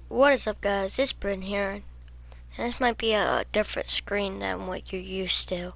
What is up, guys? It's Bryn here. And this might be a different screen than what you're used to.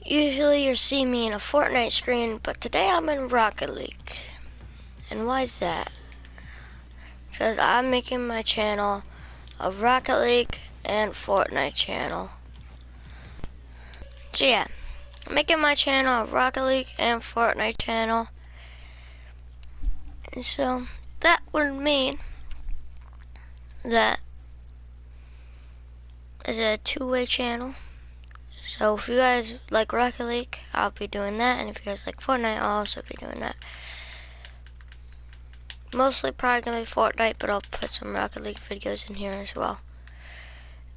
Usually you see me in a Fortnite screen, but today I'm in Rocket League. And why is that? Because I'm making my channel a Rocket League and Fortnite channel. So yeah, I'm making my channel a Rocket League and Fortnite channel. And so that would mean that it's a two-way channel. So if you guys like Rocket League, I'll be doing that, and if you guys like Fortnite, I'll also be doing that. Mostly probably gonna be Fortnite, but I'll put some Rocket League videos in here as well.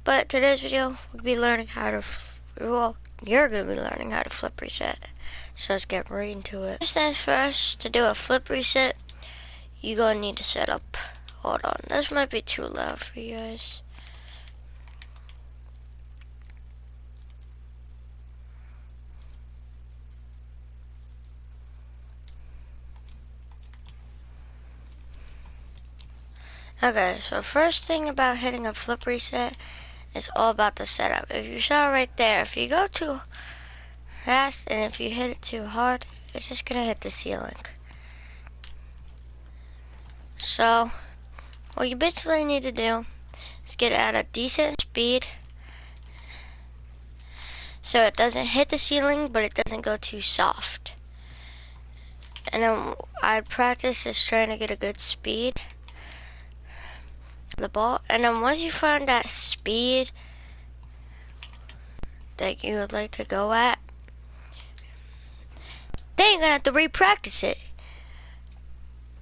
But today's video, we'll be learning how to, you're gonna be learning how to flip reset. So let's get right into it. First things first, to do a flip reset, you're gonna need to set up, hold on, this might be too loud for you guys. Okay, so first thing about hitting a flip reset is all about the setup. If you saw right there, if you go too fast and if you hit it too hard, it's just gonna hit the ceiling. So what you basically need to do is get at a decent speed so it doesn't hit the ceiling, but it doesn't go too soft. And then I'd practice just trying to get a good speed of the ball. And then once you find that speed that you would like to go at, then you're gonna have to re-practice it.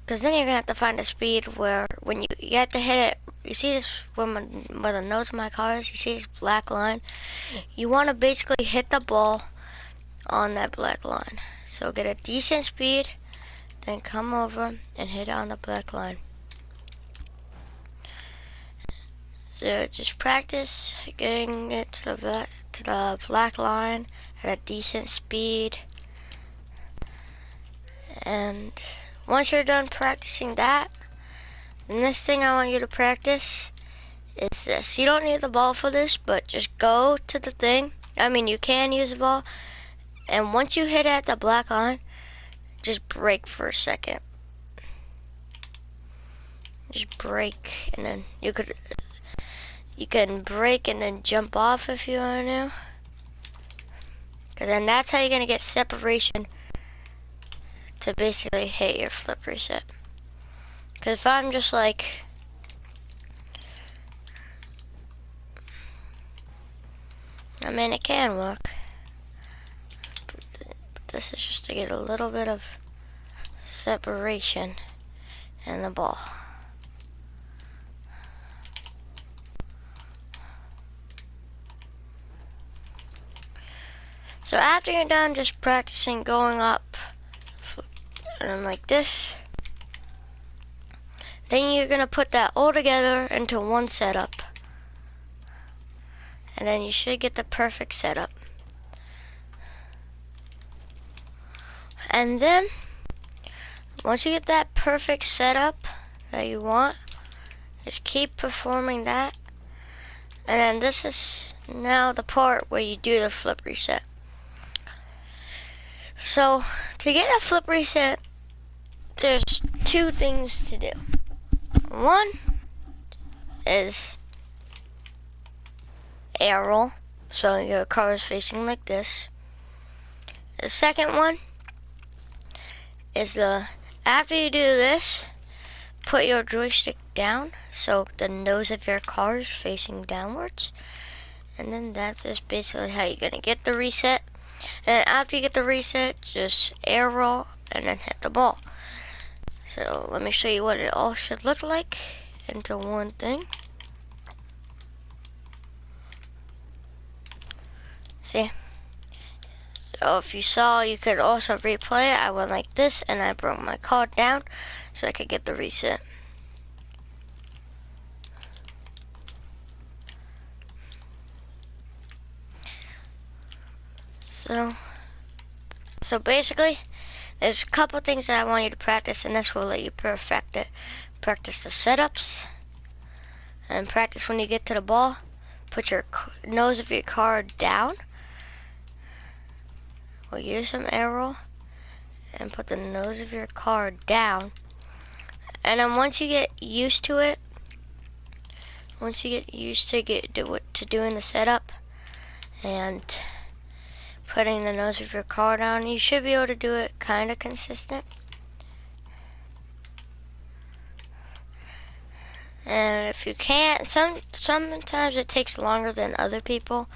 Because then you're gonna have to find a speed where when you have to hit it, you see this where the nose of my car is, you see this black line? You wanna basically hit the ball on that black line. So get a decent speed, then come over and hit it on the black line. So just practice getting it to the black line at a decent speed. And once you're done practicing that, the next thing I want you to practice is this. You don't need the ball for this, but just go to the thing. I mean, you can use the ball. And once you hit at the black line, just brake for a second. Just brake, and then you can brake and then jump off if you want to. Because then that's how you're going to get separation to basically hit your flip reset. Because if I'm just like, I mean, it can work. But this is just to get a little bit of separation in the ball. So after you're done just practicing going up and like this, then you're gonna put that all together into one setup. And then you should get the perfect setup. And then once you get that perfect setup that you want, just keep performing that. And then this is now the part where you do the flip reset. So to get a flip reset, there's two things to do. One is air roll, so your car is facing like this. The second one is after you do this, put your joystick down so the nose of your car is facing downwards. And then that's just basically how you're gonna get the reset. And after you get the reset, just air roll and then hit the ball. So let me show you what it all should look like into one thing. See? So if you saw, you could also replay it. I went like this and I brought my car down so I could get the reset. So basically, there's a couple things that I want you to practice, and this will let you perfect it. practice the setups, and practice when you get to the ball. Put your nose of your car down. We'll use some air roll and put the nose of your car down. And then once you get used to it, once you get used to doing the setup and putting the nose of your car down, you should be able to do it kind of consistent. And if you can't, sometimes it takes longer than other people.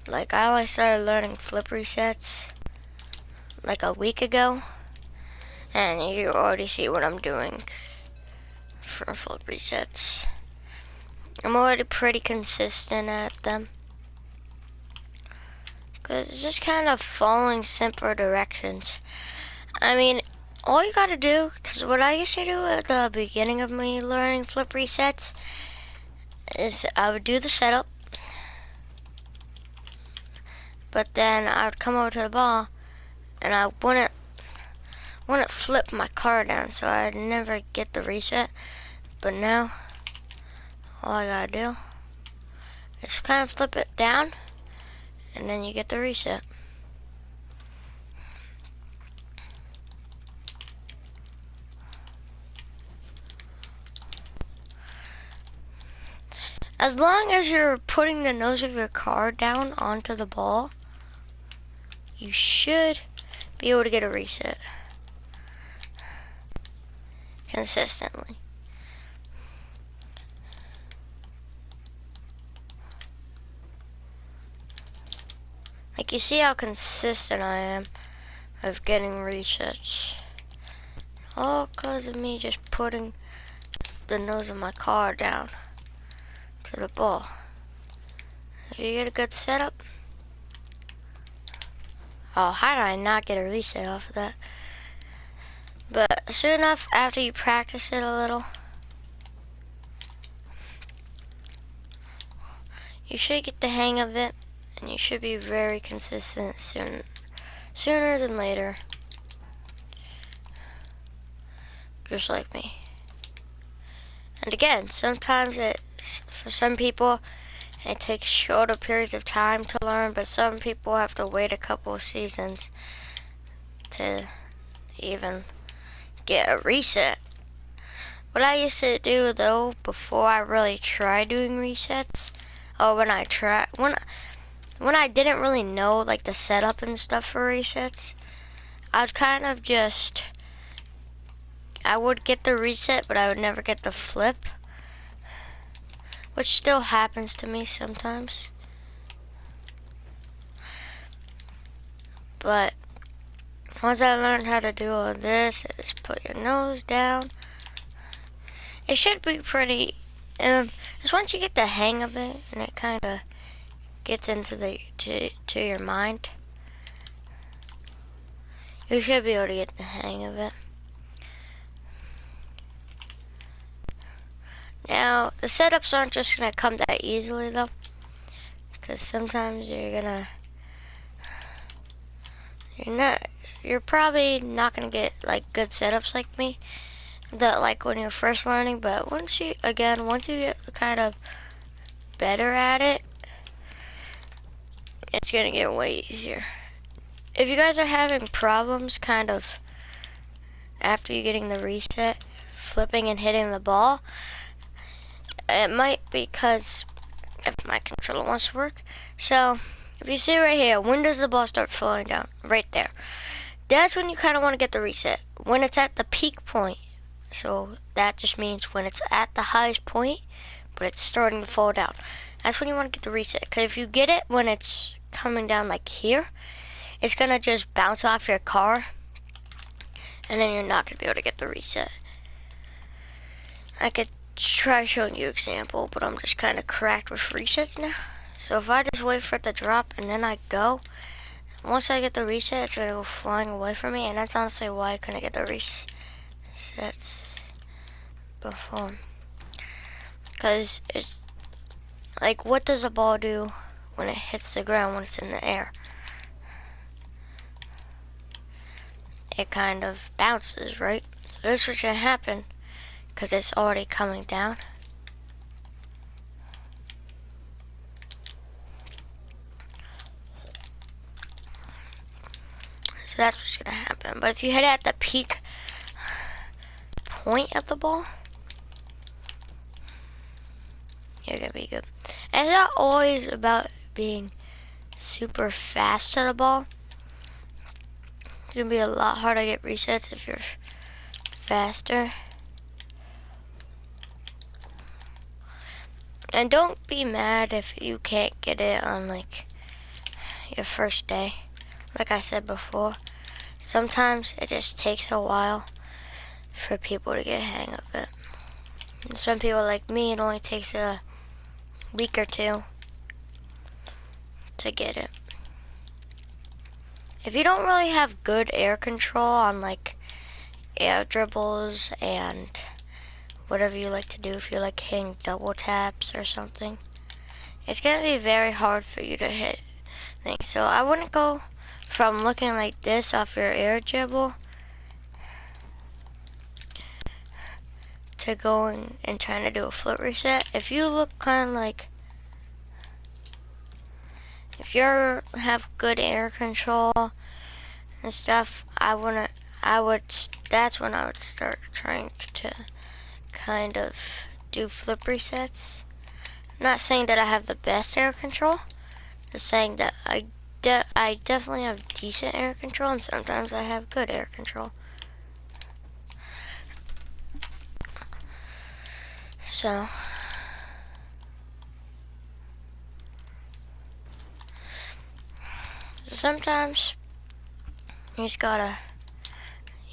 Like I only started learning flip resets like a week ago, and you already see what I'm doing for flip resets. I'm already pretty consistent at them, because it's just kind of following simple directions. I mean, all you gotta do, because what I used to do at the beginning of me learning flip resets is I would do the setup, but then I would come over to the ball and I wouldn't flip my car down, so I'd never get the reset. But now all I gotta do is kind of flip it down, and then you get the reset. As long as you're putting the nose of your car down onto the ball, you should be able to get a reset consistently. Like, you see how consistent I am of getting resets. All because of me just putting the nose of my car down to the ball. If you get a good setup. Oh, how did I not get a reset off of that? But soon enough, after you practice it a little, you should get the hang of it, and you should be very consistent sooner than later. Just like me. And again, sometimes for some people, it takes shorter periods of time to learn, but some people have to wait a couple of seasons to even get a reset. What I used to do though, before I really tried doing resets, or when I didn't really know like the setup and stuff for resets, I'd kind of just, I would get the reset, but I would never get the flip, which still happens to me sometimes. But once I learned how to do all this, just put your nose down. It should be pretty, just once you get the hang of it, and it kind of gets into to your mind, you should be able to get the hang of it. Now, the setups aren't just gonna come that easily though, because sometimes you're probably not gonna get like good setups like me, that like when you're first learning. But once you get kind of better at it, it's gonna get way easier. If you guys are having problems kind of after you getting the reset, flipping and hitting the ball, it might be because if my controller wants to work. So if you see right here, when does the ball start falling down? Right there. That's when you kind of want to get the reset. When it's at the peak point. So that just means when it's at the highest point, but it's starting to fall down. That's when you want to get the reset. Because if you get it when it's coming down like here, it's going to just bounce off your car, and then you're not going to be able to get the reset. I could try showing you an example, but I'm just kind of cracked with resets now. So if I just wait for it to drop and then I go, once I get the reset, it's going to go flying away from me, and that's honestly why I couldn't get the resets before. Because it's like, what does a ball do when it hits the ground when it's in the air? It kind of bounces, right? So this is what's going to happen. because it's already coming down. So that's what's gonna happen. But if you hit it at the peak point of the ball, you're gonna be good. And it's not always about being super fast to the ball. It's gonna be a lot harder to get resets if you're faster. And don't be mad if you can't get it on like your first day. Like I said before, sometimes it just takes a while for people to get a hang of it. And some people like me, it only takes a week or two to get it. If you don't really have good air control on like air dribbles and whatever you like to do, if you like hitting double taps or something, it's gonna be very hard for you to hit things. So I wouldn't go from looking like this off your air dribble to going and trying to do a flip reset. If you look kind of like, if you have good air control and stuff, that's when I would start trying to kind of do flip resets. I'm not saying that I have the best air control, just saying that I definitely have decent air control, and sometimes I have good air control. So sometimes you're gonna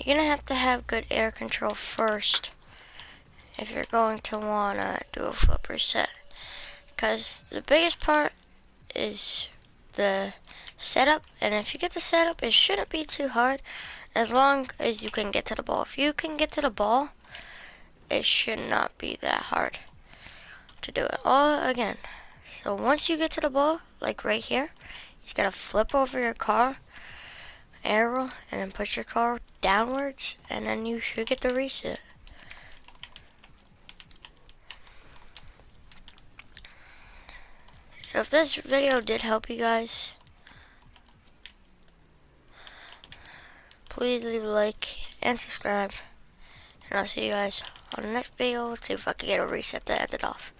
have to have good air control first if you're going to wanna do a flip reset. Because the biggest part is the setup, and if you get the setup, it shouldn't be too hard as long as you can get to the ball. If you can get to the ball, it should not be that hard to do it. Again, so once you get to the ball, like right here, you gotta flip over your car arrow and then put your car downwards, and then you should get the reset. So if this video did help you guys, please leave a like and subscribe, and I'll see you guys on the next video. Let's see if I can get a reset to end it off.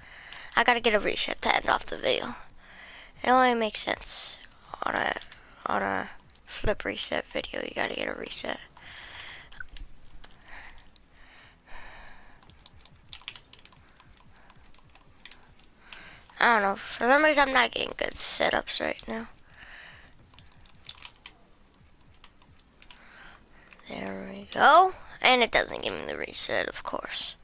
I gotta get a reset to end off the video. It only makes sense on a flip reset video. You gotta get a reset. I don't know, for some reason I'm not getting good setups right now. There we go. And it doesn't give me the reset, of course.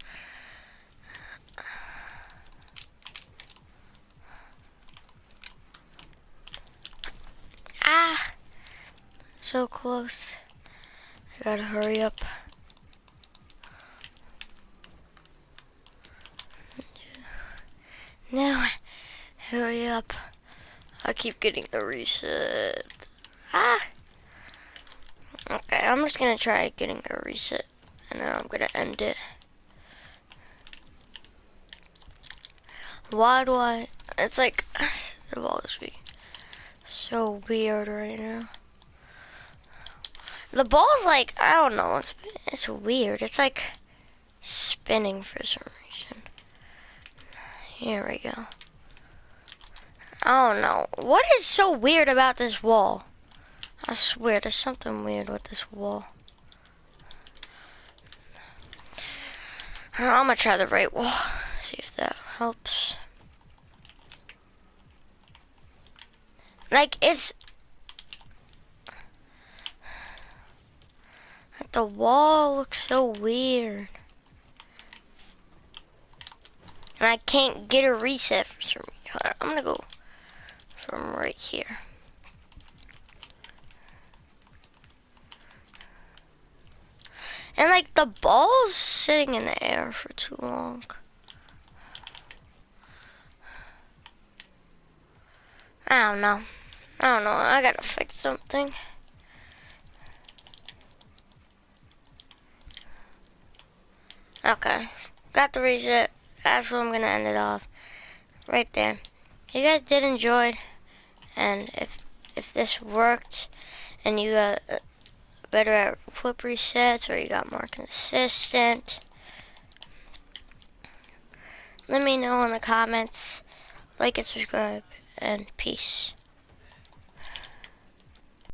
Ah! So close. I gotta hurry up. No, hurry up. I keep getting the reset. Ah! Okay, I'm just gonna try getting a reset, and then I'm gonna end it. Why do I? It's like the ball is being so weird right now. The ball's like, I don't know, it's weird. It's like spinning for some reason. Here we go. I don't know. What is so weird about this wall? I swear, there's something weird with this wall. I'm gonna try the right wall. See if that helps. Like, it's... the wall looks so weird. And I can't get a reset for some reason. I'm gonna go from right here. And like the ball's sitting in the air for too long. I don't know. I gotta fix something. Okay. got the reset. That's where I'm gonna end it off. Right there. If you guys did enjoy, and if this worked, and you got better at flip resets, or you got more consistent, let me know in the comments. Like and subscribe, and peace.